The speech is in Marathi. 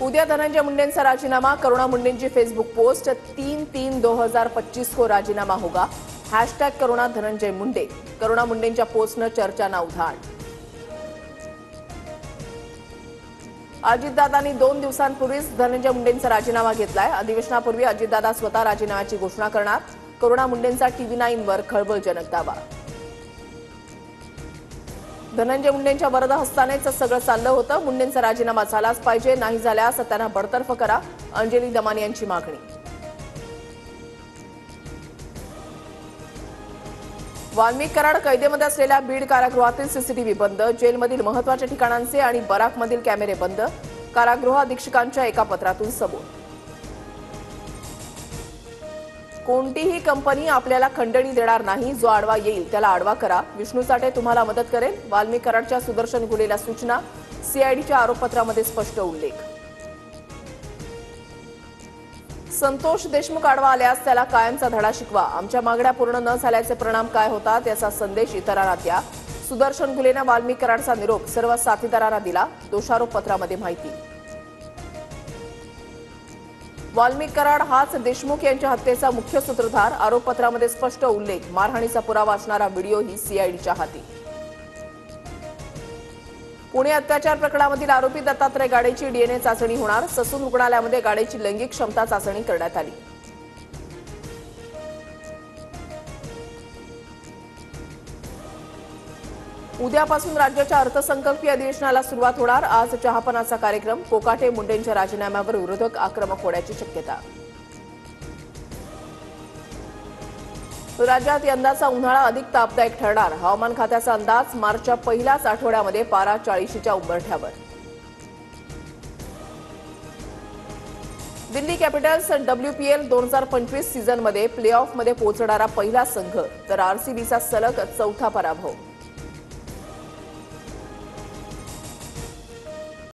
उद्या धनंजय मुंडेंचा राजीनामा। करुणा मुंडेंची फेसबुक पोस्ट 3/3/2025 को राजीनामा होगा। #करुणा धनंजय मुंडे। करुणा मुंडेंच्या पोस्टनं चर्चांना उधाण। अजितदादांनी 2 दिवसांपूर्वीच धनंजय मुंडेंचा राजीनामा घेतलाय। अधिवेशनापूर्वी अजितदादा स्वतः राजीनाम्याची घोषणा करणार। करुणा मुंडेंचा TV9 वर खळबळजनक दावा। धनंजय मुंडेंच्या वरदहस्तानेच सगळं चाललं होतं। मुंडेंचा राजीनामा झालाच पाहिजे, नाही झाल्यास त्यांना बडतर्फ करा, अंजली दमानी यांची मागणी। वाल्मिक कराड कैदेमध्ये असलेल्या बीड कारागृहातील सीसीटीव्ही बंद। जेलमधील महत्त्वाच्या ठिकाणांचे आणि बराकमधील कॅमेरे बंद। कारागृह अधीक्षकांच्या एका पत्रातून सबूत। कोणतीही कंपनी आपल्याला खंडणी देणार नाही। जो आडवा येईल त्याला आडवा करा। विष्णू साठे तुम्हाला मदत करेल। वाल्मिक कराडच्या सुदर्शन गुलेला सूचना। सीआयडीच्या आरोपपत्रामध्ये स्पष्ट उल्लेख। संतोष देशमुख आडवा आल्यास त्याला कायमचा धडा शिकवा। आमच्या मागण्या पूर्ण न झाल्याचे परिणाम काय होतात याचा संदेश इतरांना द्या। सुदर्शन गुलेनं वाल्मिक कराडचा निरोप सर्व साथीदारांना दिला। दोषारोप पत्रामध्ये माहिती। वाल्मिक कराड हाच देशमुख यांच्या हत्येचा मुख्य सूत्रधार। आरोपपत्रामध्ये स्पष्ट उल्लेख। मारहाणीचा पुरावा असणारा व्हिडिओही सीआयडीच्या हाती। पुणे अत्याचार प्रकरणामधील आरोपी दत्तात्रय गाडेची डीएनए चाचणी होणार। ससून रुग्णालयामध्ये गाडेची लैंगिक क्षमता चाचणी करण्यात आली। उद्यापासून राज्याच्या अर्थसंकल्पीय अधिवेशनाला सुरुवात होणार। आज चहापानाचा कार्यक्रम। कोकाटे मुंडेंच्या राजीनाम्यावर विरोधक आक्रमक होण्याची शक्यता। राज्यात यंदाचा उन्हाळा अधिक तापदायक ठरणार। हवामान खात्याचा अंदाज। मार्चच्या पहिल्याच आठवड्यामध्ये पारा 40च्या उंबरठ्यावर। दिल्ली कॅपिटल्स WPL 2025 सीझनमध्ये प्लेऑफमध्ये पोहोचणारा पहिला संघ, तर आरसीबीचा सलग 4था पराभव।